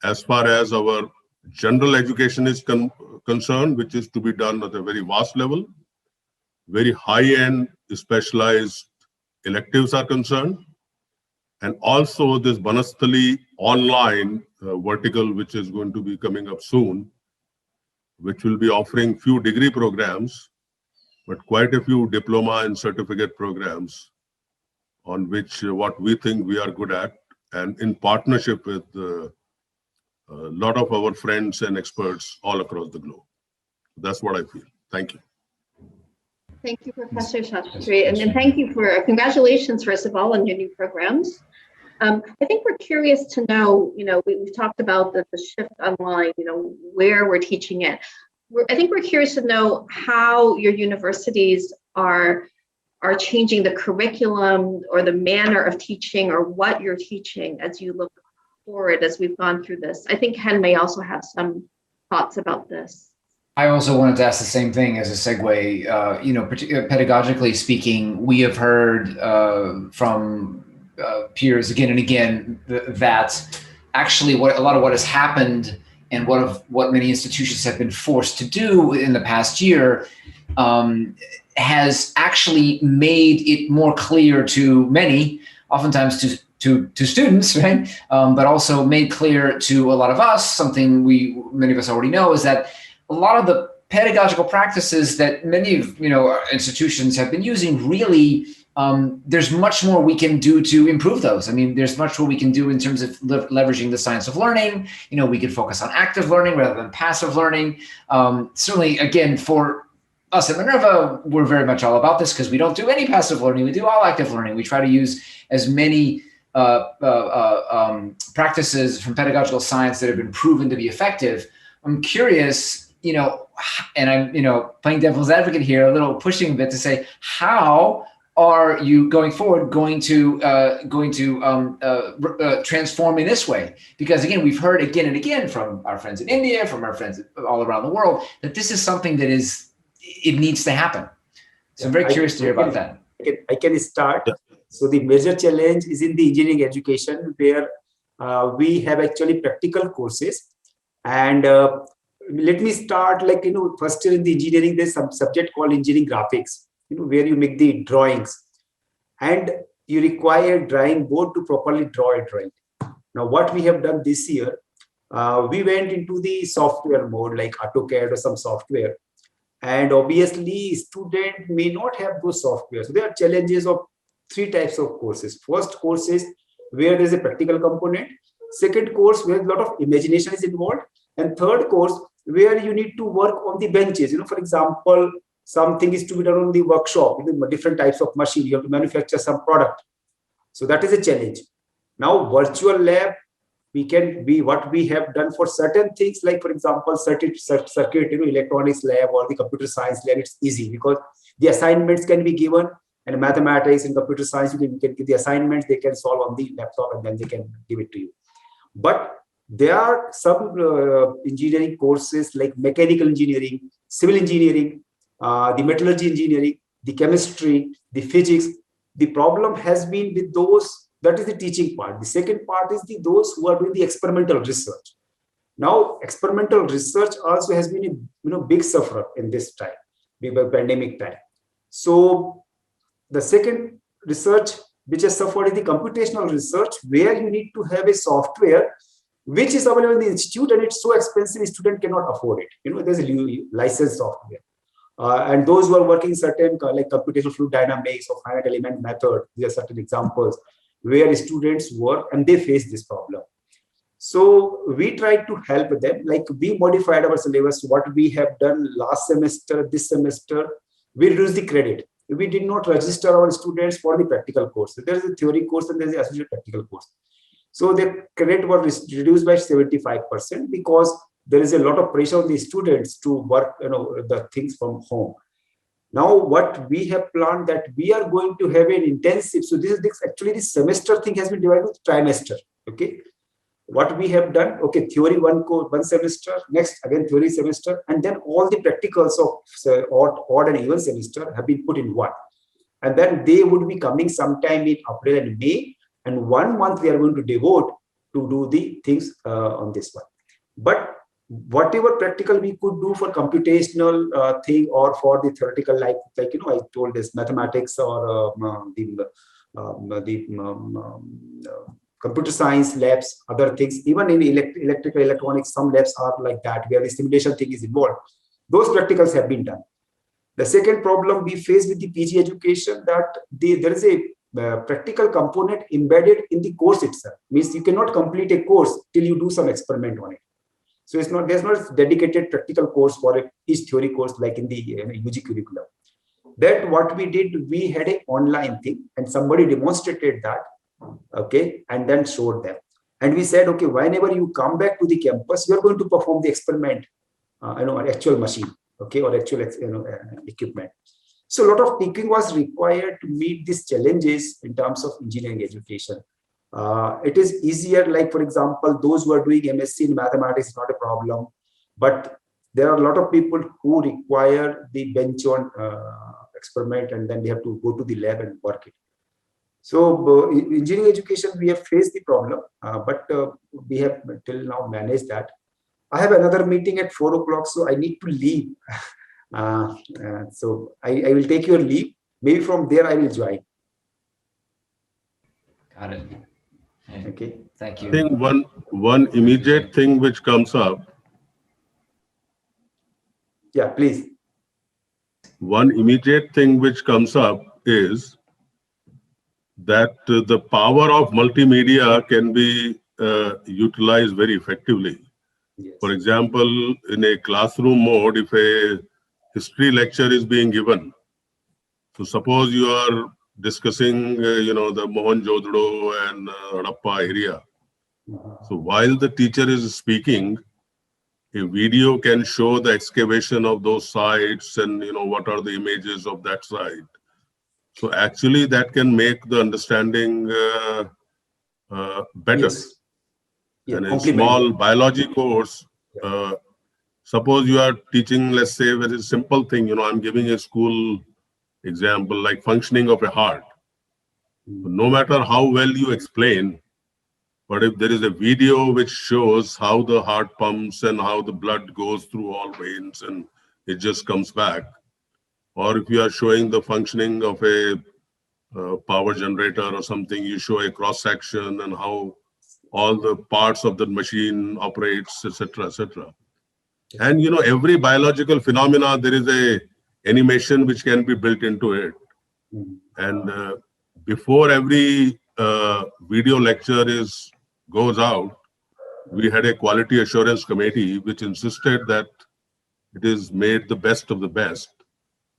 As far as our general education is concerned, which is to be done at a very vast level, very high-end specialized electives are concerned. And also this Banasthali online vertical, which is going to be coming up soon, which will be offering few degree programs, but quite a few diploma and certificate programs on which what we think we are good at, and in partnership with a lot of our friends and experts all across the globe. That's what I feel. Thank you. Thank you, Professor Shastri, and thank you for congratulations, first of all, on your new programs. I think we're curious to know, we've talked about the shift online, where we're teaching it. I think we're curious to know how your universities are changing the curriculum or the manner of teaching, or what you're teaching as you look forward as we've gone through this. I think Ken may also have some thoughts about this. I also wanted to ask the same thing as a segue. Pedagogically speaking, we have heard from peers again and again that actually a lot of what has happened and what many institutions have been forced to do in the past year has actually made it more clear to many oftentimes to students, right? But also made clear to a lot of us, something many of us already know, is that a lot of the pedagogical practices that many of our institutions have been using really, there's much more we can do to improve those. I mean, there's much more we can do in terms of leveraging the science of learning. We can focus on active learning rather than passive learning. Certainly, again, for us at Minerva, we're very much all about this because we don't do any passive learning. We do all active learning. We try to use as many practices from pedagogical science that have been proven to be effective. I'm curious, and I'm, playing devil's advocate here, a little pushing a bit to say, how are you going forward going to transform in this way? Because again, we've heard again and again from our friends in India, from our friends all around the world, that this is something that it needs to happen. So I'm very curious to hear about that. I can start. So the major challenge is in the engineering education, where we have actually practical courses. And let me start, first year in the engineering, there's some subject called engineering graphics, where you make the drawings and you require drawing board to properly draw a drawing. Now, what we have done this year, we went into the software mode, like AutoCAD or some software. And obviously, student may not have those software. So there are challenges of 3 types of courses. First course is where there's a practical component. Second course where a lot of imagination is involved. And third course where you need to work on the benches. For example, something is to be done on the workshop, different types of machine. You have to manufacture some product. So that is a challenge. Now, virtual lab, what we have done for certain things, like for example, circuit, electronics lab or the computer science lab, it's easy because the assignments can be given, and mathematics and computer science, you can give the assignments, they can solve on the laptop and then they can give it to you. But there are some engineering courses like mechanical engineering, civil engineering, the metallurgy engineering, the chemistry, the physics. The problem has been with those. That is the teaching part. The second part is those who are doing the experimental research. Now, experimental research also has been a big sufferer in this time, pandemic time. So the second research which has suffered is the computational research, where you need to have a software which is available in the institute, and it's so expensive, a student cannot afford it. There's a licensed software. And those who are working certain like computational fluid dynamics or finite element method, these are certain examples where students work and they face this problem. So we tried to help them, like we modified our syllabus. What we have done last semester, this semester, we reduced the credit. We did not register our students for the practical course. There is a theory course and there is an associated practical course. So the credit was reduced by 75% because there is a lot of pressure on the students to work, the things from home. Now, what we have planned that we are going to have an intensive. So this semester thing has been divided with trimester. Okay. What we have done, theory one semester, next again theory semester, and then all the practicals of odd and even semester have been put in one. And then they would be coming sometime in April and May, and 1 month we are going to devote to do the things on this one. But whatever practical we could do for computational thing or for the theoretical, like I told this mathematics or computer science labs, other things, even in electrical electronics, some labs are like that, where the simulation thing is involved. Those practicals have been done. The second problem we face with the PG education, that there is a practical component embedded in the course itself. Means you cannot complete a course till you do some experiment on it. So there's not a dedicated practical course for each theory course like in the UG curriculum. That what we did, we had an online thing and somebody demonstrated that, and then showed them. And we said, whenever you come back to the campus, you're going to perform the experiment, on actual machine, or actual equipment. So a lot of thinking was required to meet these challenges in terms of engineering education. It is easier, like for example, those who are doing MSc in mathematics is not a problem, but there are a lot of people who require the bench on experiment, and then they have to go to the lab and work it. So engineering education, we have faced the problem, but we have till now managed that. I have another meeting at 4 o'clock, so I need to leave. So I will take your leave. Maybe from there I will join. Got it. Okay. Thank I you. think one immediate thing which comes up, Yeah, please. one immediate thing which comes up is that the power of multimedia can be utilized very effectively. Yes. For example, in a classroom mode, if a history lecture is being given, so suppose you are discussing, the Mohenjo-daro and Harappa area. So while the teacher is speaking, a video can show the excavation of those sites and what are the images of that site. So actually, that can make the understanding better. Yes. Yeah, And a complement. small biology course, suppose you are teaching, let's say, a very simple thing. I'm giving a school example like functioning of a heart. No matter how well you explain, but if there is a video which shows how the heart pumps and how the blood goes through all veins and it just comes back, or if you are showing the functioning of a power generator or something, you show a cross section and how all the parts of the machine operates, etc., etc. And every biological phenomena, there is a animation which can be built into it. And before every video lecture goes out, we had a quality assurance committee which insisted that it is made the best of the best.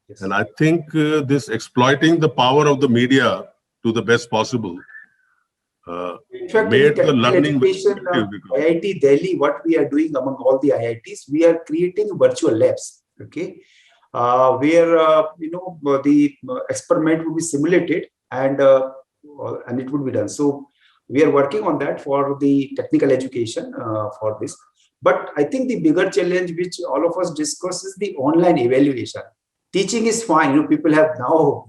Yes. And I think this exploiting the power of the media to the best possible In fact, made in the learning very education, effective because IIT Delhi, what we are doing among all the IITs, we are creating virtual labs. Okay, where the experiment will be simulated and it would be done. So we are working on that for the technical education for this. But I think the bigger challenge which all of us discuss is the online evaluation. Teaching is fine. People have now,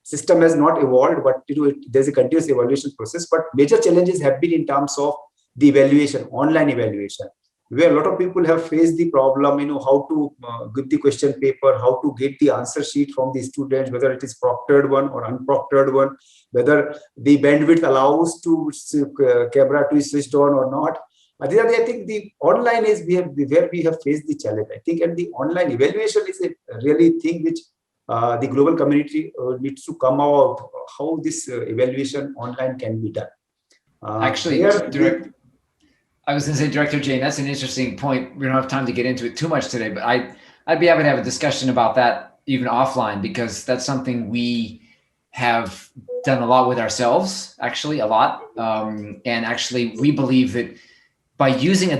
system has not evolved, but there's a continuous evaluation process. But major challenges have been in terms of the evaluation, online evaluation, where a lot of people have faced the problem, how to give the question paper, how to get the answer sheet from the students, whether it is proctored one or unproctored one, whether the bandwidth allows to camera to be switched on or not. I think the online is where we have faced the challenge. I think, and the online evaluation is a really thing which the global community needs to come out how this evaluation online can be done. Actually, I was going to say, Director Jane, that's an interesting point. We don't have time to get into it too much today, but I'd be happy to have a discussion about that even offline, because that's something we have done a lot with ourselves, actually, a lot. And actually, we believe that by using a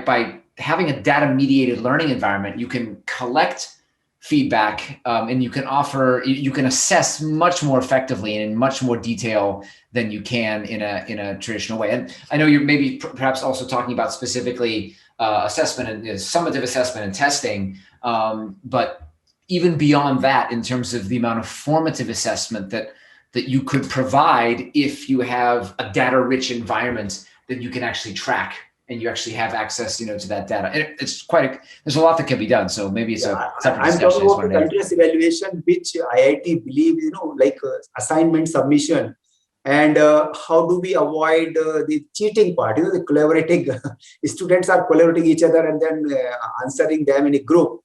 by having a data mediated learning environment, you can collect feedback and you can assess much more effectively and in much more detail than you can in a traditional way. And I know you're maybe perhaps also talking about specifically assessment and summative assessment and testing, but even beyond that, in terms of the amount of formative assessment that you could provide if you have a data-rich environment that you can actually track and you actually have access, to that data. And it's there's a lot that can be done. So maybe it's a separate discussion. I'm talking about the continuous evaluation, which IIT believes, like assignment submission. And how do we avoid the cheating part, the collaborating, students are collaborating each other and then answering them in a group.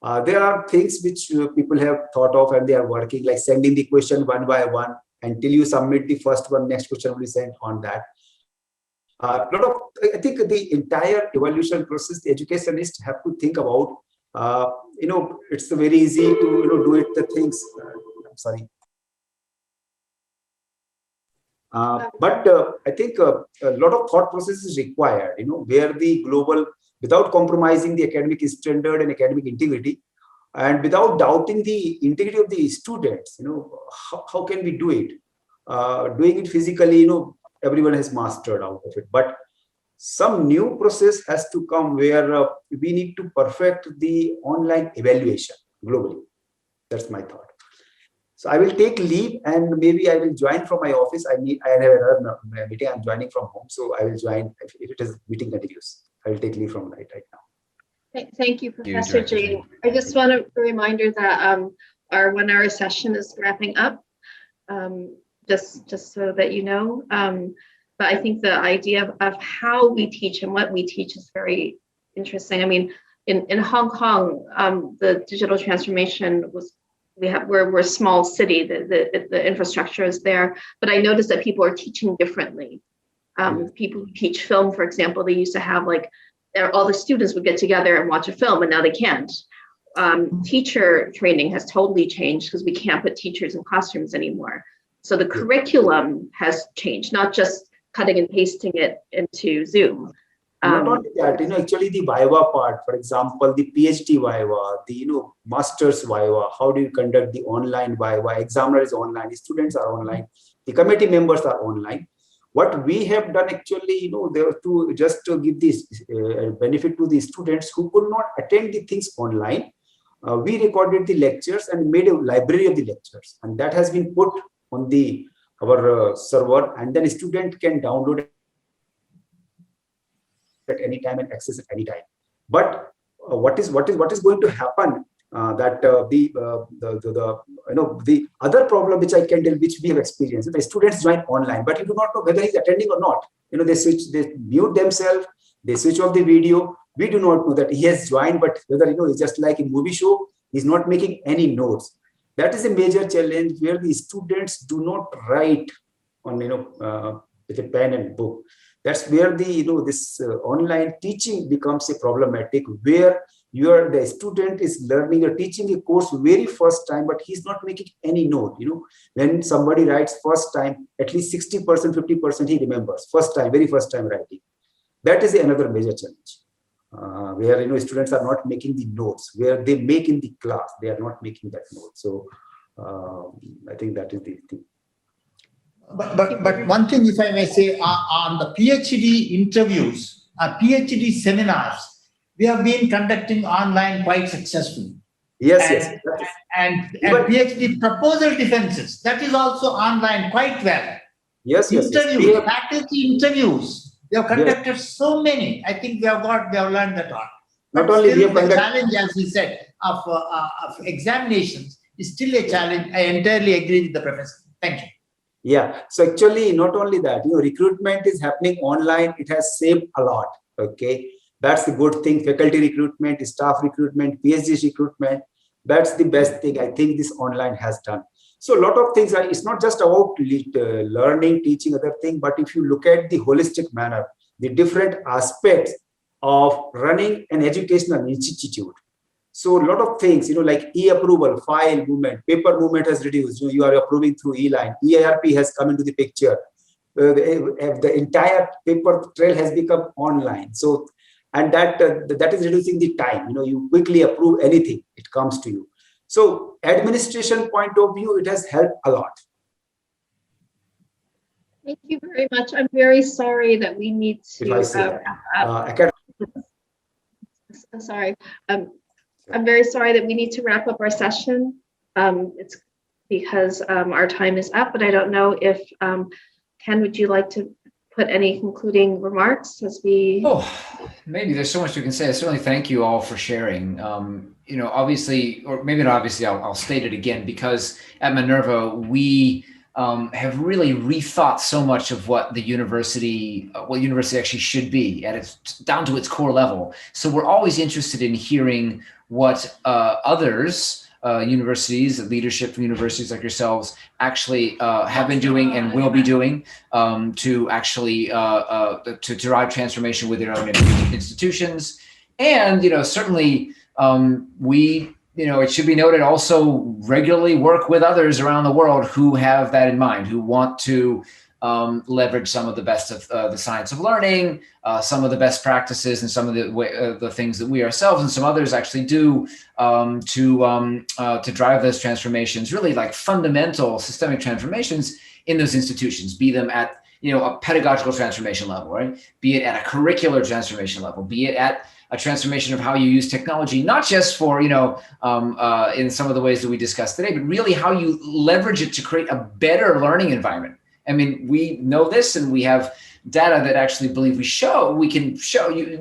There are things which people have thought of and they are working, like sending the question one by one until you submit the first one, next question will be sent on that. I think the entire evaluation process, the educationists have to think about, it's very easy to do it, the things, I'm sorry. But I think a lot of thought process is required, where the global, without compromising the academic standard and academic integrity, and without doubting the integrity of the students, how can we do it? Doing it physically, everyone has mastered out of it, but some new process has to come where we need to perfect the online evaluation globally. That's my thought. So I will take leave and maybe I will join from my office. I have another meeting. I'm joining from home, so I will join if it is meeting continues. I will take leave from right now. Thank you, Professor Jane. I just want a reminder that our 1 hour session is wrapping up. just so that you know. But I think the idea of how we teach and what we teach is very interesting. I mean, in Hong Kong, the digital transformation was, we're a small city, the infrastructure is there, but I noticed that people are teaching differently. People who teach film, for example, they used to have like, all the students would get together and watch a film, and now they can't. Teacher training has totally changed because we can't put teachers in classrooms anymore. So the curriculum has changed, not just cutting and pasting it into Zoom. Not only that, actually the Viva part, for example, the PhD Viva, the, master's Viva, how do you conduct the online Viva? Examiner is online, students are online, the committee members are online. What we have done actually, there to just to give this benefit to the students who could not attend the things online. We recorded the lectures and made a library of the lectures, and that has been put on our server, and then a student can download it at any time and access at any time. But what is going to happen? That the other problem which I can tell, which we have experienced, the students join online, but you do not know whether he's attending or not. They mute themselves, they switch off the video. We do not know that he has joined, but whether it's just like a movie show, he's not making any notes. That is a major challenge where the students do not write on with a pen and book. That's where the this online teaching becomes a problematic, where the student is learning or teaching a course very first time, but he's not making any note. When somebody writes first time, at least 60%, 50% he remembers very first time writing. That is another major challenge, where students are not making the notes where they make in the class. They are not making that note. So I think that is the thing. But one thing, if I may say, on the PhD interviews, PhD seminars, we have been conducting online quite successfully. Yes. And PhD proposal defenses, that is also online quite well. Yes. Faculty interviews, we have conducted so many. I think we have learned that all. Not only we have the challenge, as we said, of examinations is still a challenge. I entirely agree with the professor. Thank you. Yeah, so actually not only that, recruitment is happening online. It has saved a lot. Okay, that's the good thing. Faculty recruitment, staff recruitment, PhD recruitment, that's the best thing I think this online has done. So a lot of things it's not just about learning, teaching, other thing, but if you look at the holistic manner, the different aspects of running an educational institute. So a lot of things, like e-approval, file movement, paper movement has reduced. You are approving through e-line. EIRP has come into the picture. The entire paper trail has become online. So, and that is reducing the time. You quickly approve anything, it comes to you. So, administration point of view, it has helped a lot. Thank you very much. I'm very sorry that we need to. Sorry. I'm very sorry that we need to wrap up our session. It's because our time is up, but I don't know if, Ken, would you like to put any concluding remarks as we? Oh, maybe there's so much we can say. I certainly thank you all for sharing. Obviously, or maybe not obviously, I'll state it again, because at Minerva, we have really rethought so much of what university actually should be down to its core level. So we're always interested in hearing what others, universities, leadership from universities like yourselves, actually have been doing and will be doing to actually to drive transformation with their own institutions. And certainly we. It should be noted, also regularly work with others around the world who have that in mind, who want to leverage some of the best of the science of learning, some of the best practices, and some of the things that we ourselves and some others actually do to drive those transformations, really like fundamental systemic transformations in those institutions, be them at a pedagogical transformation level, right? Be it at a curricular transformation level, be it at a transformation of how you use technology, not just for, in some of the ways that we discussed today, but really how you leverage it to create a better learning environment. I mean, we know this, and we have data that actually we can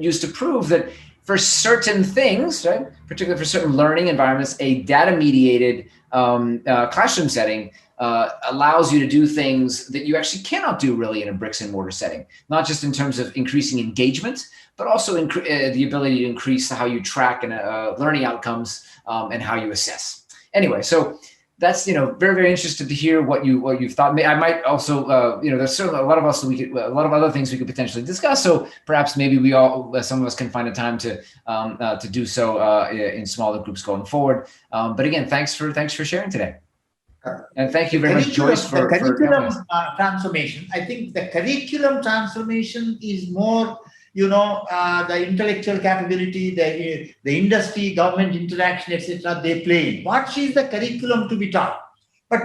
use to prove that for certain things, right, particularly for certain learning environments, a data-mediated classroom setting allows you to do things that you actually cannot do really in a bricks and mortar setting, not just in terms of increasing engagement, but also the ability to increase how you track and learning outcomes and how you assess. Anyway, so that's, very, very interested to hear what you've thought. I might also, there's certainly a lot of other things we could potentially discuss. So perhaps maybe some of us can find a time to do so in smaller groups going forward. But again, thanks for sharing today. And thank you very much, Joyce, for curriculum transformation. I think the curriculum transformation is more, the intellectual capability, the industry, government interaction, etc. they play. What is the curriculum to be taught? But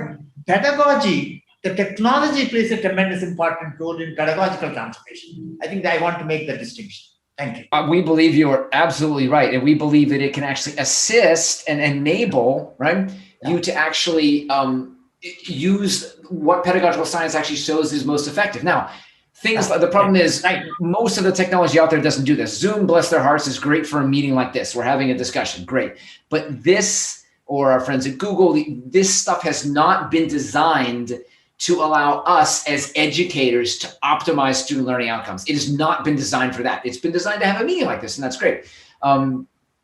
pedagogy, the technology plays a tremendous important role in pedagogical transformation. I think that I want to make the distinction. Thank you. We believe you are absolutely right. And we believe that it can actually assist and enable, right, you to actually use what pedagogical science actually shows is most effective. Now, the problem is most of the technology out there doesn't do this. Zoom, bless their hearts, is great for a meeting like this. We're having a discussion, great. But this, or our friends at Google, this stuff has not been designed to allow us as educators to optimize student learning outcomes. It has not been designed for that. It's been designed to have a meeting like this, and that's great.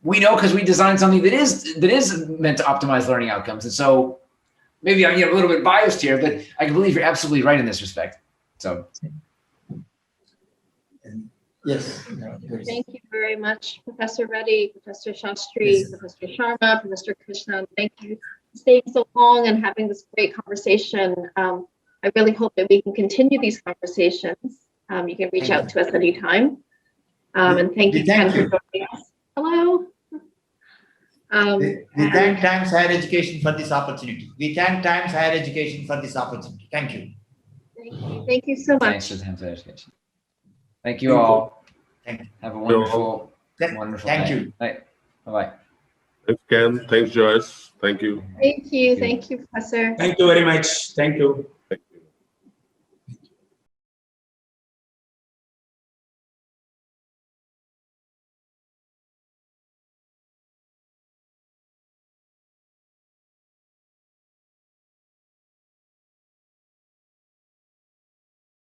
We know because we designed something that is meant to optimize learning outcomes. And so maybe I'm a little bit biased here, but I believe you're absolutely right in this respect. So. Yes. Thank you very much, Professor Reddy, Professor Shastri, yes. Professor Sharma, Professor Krishnan. Thank you for staying so long and having this great conversation. I really hope that we can continue these conversations. You can reach out to us anytime. And thank you again for joining us. Hello. We thank Times Higher Education for this opportunity. Thank you. Thank you so much. Thanks for Times Higher Education. Thank you all. Thank you. Have a wonderful Thank you. night. Bye-bye. Thanks, Ken. Thanks, Joyce. Thank you. Thank you. Thank you, Professor. Thank you very much. Thank you.